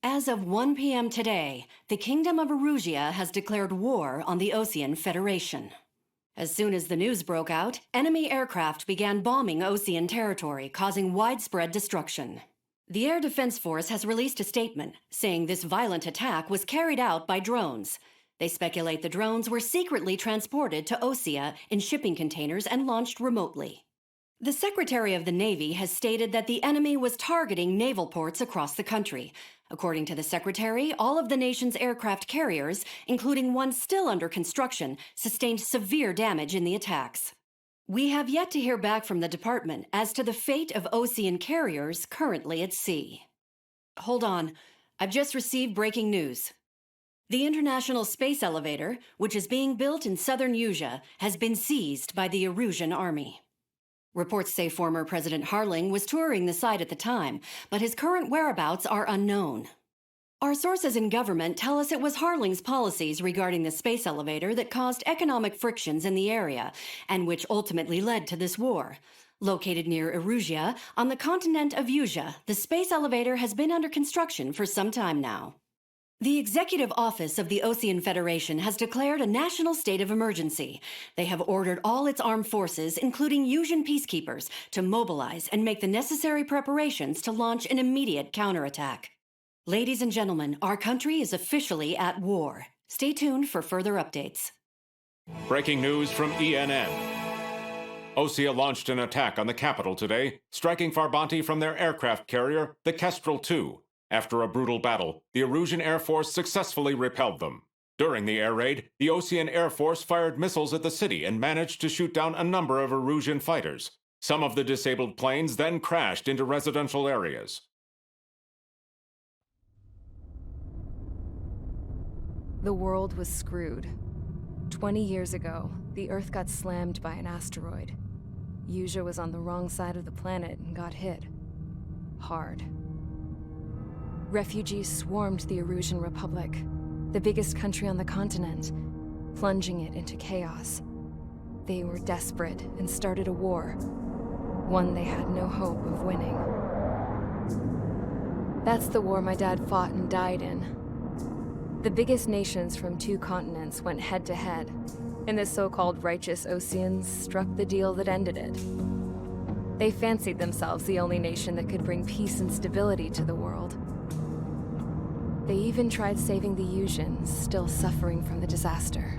As of 1 p.m. today, the Kingdom of Erusia has declared war on the Osean Federation. As soon as the news broke out, enemy aircraft began bombing Osean territory, causing widespread destruction. The Air Defense Force has released a statement saying this violent attack was carried out by drones. They speculate the drones were secretly transported to Osea in shipping containers and launched remotely. The Secretary of the Navy has stated that the enemy was targeting naval ports across the country. According to the Secretary, all of the nation's aircraft carriers, including one still under construction, sustained severe damage in the attacks. We have yet to hear back from the department as to the fate of Osean carriers currently at sea. Hold on, I've just received breaking news. The International Space Elevator, which is being built in southern Erusia, has been seized by the Erusian army. Reports say former President Harling was touring the site at the time, but his current whereabouts are unknown. Our sources in government tell us it was Harling's policies regarding the space elevator that caused economic frictions in the area, and which ultimately led to this war. Located near Erusia, on the continent of Erusia, the space elevator has been under construction for some time now. The Executive Office of the Osean Federation has declared a national state of emergency. They have ordered all its armed forces, including Erusian peacekeepers, to mobilize and make the necessary preparations to launch an immediate counterattack. Ladies and gentlemen, our country is officially at war. Stay tuned for further updates. Breaking news from ENN. Osea launched an attack on the capital today, striking Farbanti from their aircraft carrier, the Kestrel II. After a brutal battle, the Erusian Air Force successfully repelled them. During the air raid, the Osean Air Force fired missiles at the city and managed to shoot down a number of Erusian fighters. Some of the disabled planes then crashed into residential areas. The world was screwed. 20 years ago, the Earth got slammed by an asteroid. Erusia was on the wrong side of the planet and got hit. Hard. Refugees swarmed the Erusian Republic, the biggest country on the continent, plunging it into chaos. They were desperate and started a war, one they had no hope of winning. That's the war my dad fought and died in. The biggest nations from 2 continents went head-to-head, and the so-called righteous Oseans struck the deal that ended it. They fancied themselves the only nation that could bring peace and stability to the world. They even tried saving the Erusians, still suffering from the disaster.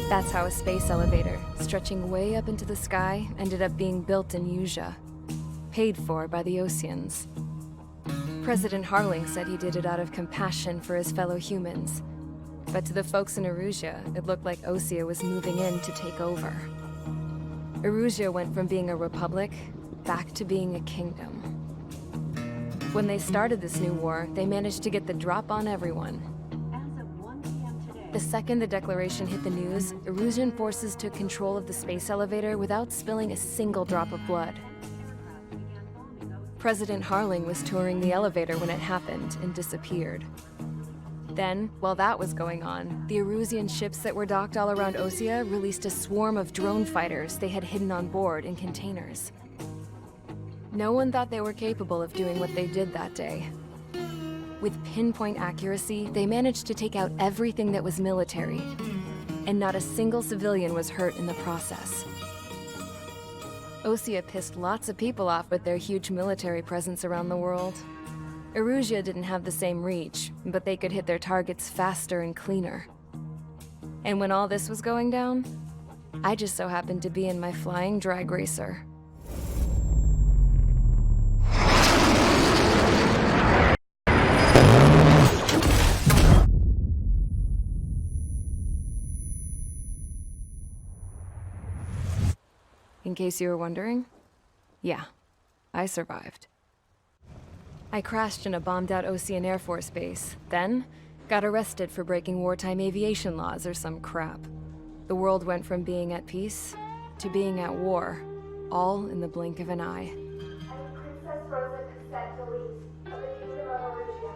That's how a space elevator, stretching way up into the sky, ended up being built in Erusia, paid for by the Oseans. President Harling said he did it out of compassion for his fellow humans. But to the folks in Erusia, it looked like Osea was moving in to take over. Erusia went from being a republic back to being a kingdom. When they started this new war, they managed to get the drop on everyone. As of 1 p.m. today, The second the declaration hit the news, Erusian forces took control of the space elevator without spilling a single drop of blood. President Harling was touring the elevator when it happened and disappeared. Then, while that was going on, the Erusian ships that were docked all around Osea released a swarm of drone fighters they had hidden on board in containers. No one thought they were capable of doing what they did that day. With pinpoint accuracy, they managed to take out everything that was military, and not a single civilian was hurt in the process. Osea pissed lots of people off with their huge military presence around the world. Erusia didn't have the same reach, but they could hit their targets faster and cleaner. And when all this was going down, I just so happened to be in my flying drag racer. In case you were wondering, yeah, I survived. I crashed in a bombed-out Osean Air Force base, then got arrested for breaking wartime aviation laws or some crap. The world went from being at peace to being at war, all in the blink of an eye. I'm Princess Rosa Kasyanchuk of the Kingdom of Erusia.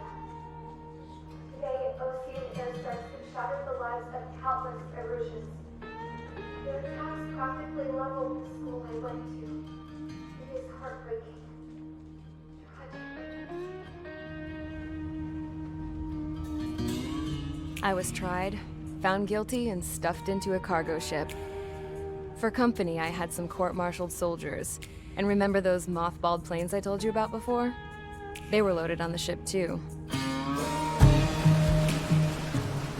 Today, Osean airstrikes have shattered the lives of countless Erusians. Their attacks practically leveled the school I went to. It is heartbreaking. Tragic. I was tried, found guilty, and stuffed into a cargo ship. For company, I had some court-martialed soldiers. And remember those mothballed planes I told you about before? They were loaded on the ship, too.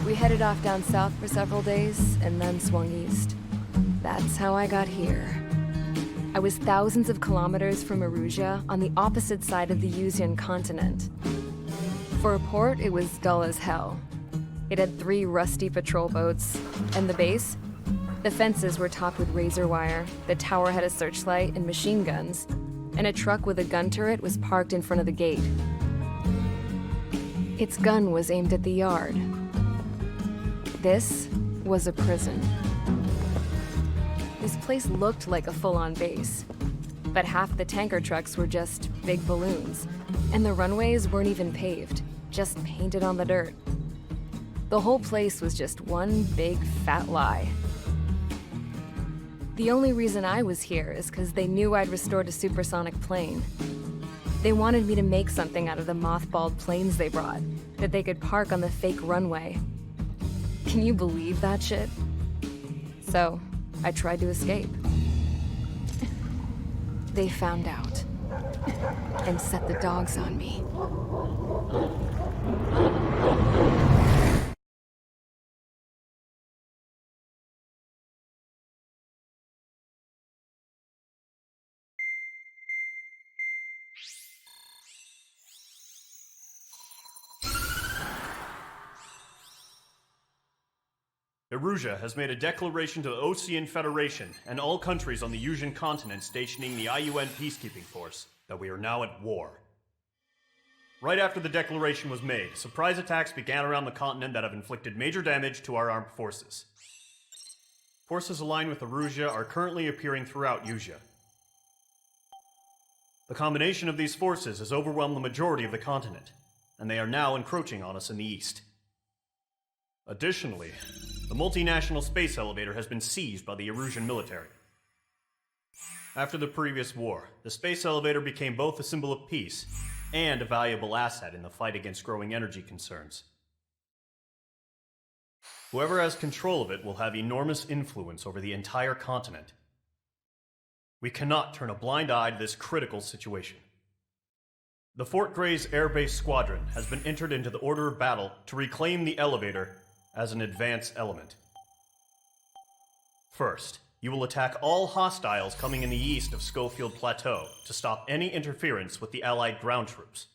We headed off down south for several days, and then swung east. That's how I got here. I was thousands of kilometers from Erusia, on the opposite side of the Yuzian continent. For a port, it was dull as hell. It had 3 rusty patrol boats, and the base? The fences were topped with razor wire, the tower had a searchlight and machine guns, and a truck with a gun turret was parked in front of the gate. Its gun was aimed at the yard. This was a prison. This place looked like a full-on base, but half the tanker trucks were just big balloons, and the runways weren't even paved, just painted on the dirt. The whole place was just one big fat lie. The only reason I was here is because they knew I'd restored a supersonic plane. They wanted me to make something out of the mothballed planes they brought, that they could park on the fake runway. Can you believe that shit? So, I tried to escape. They found out, and set the dogs on me. Erusia has made a declaration to the Osean Federation and all countries on the Yuzian continent stationing the IUN peacekeeping force that we are now at war. Right after the declaration was made, surprise attacks began around the continent that have inflicted major damage to our armed forces. Forces aligned with Erusia are currently appearing throughout Yusia. The combination of these forces has overwhelmed the majority of the continent, and they are now encroaching on us in the east. Additionally, the multinational space elevator has been seized by the Erusian military. After the previous war, the space elevator became both a symbol of peace and a valuable asset in the fight against growing energy concerns. Whoever has control of it will have enormous influence over the entire continent. We cannot turn a blind eye to this critical situation. The Fort Gray's Air Base Squadron has been entered into the order of battle to reclaim the elevator as an advance element. First, you will attack all hostiles coming in the east of Schofield Plateau to stop any interference with the Allied ground troops.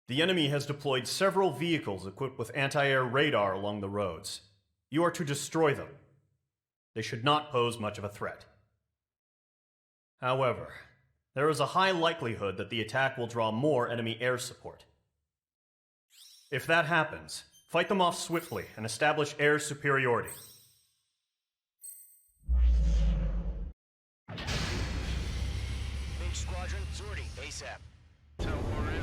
The enemy has deployed several vehicles equipped with anti-air radar along the roads. You are to destroy them. They should not pose much of a threat. However, there is a high likelihood that the attack will draw more enemy air support. If that happens, fight them off swiftly and establish air superiority. Big squadron, sortie, ASAP. So we're in.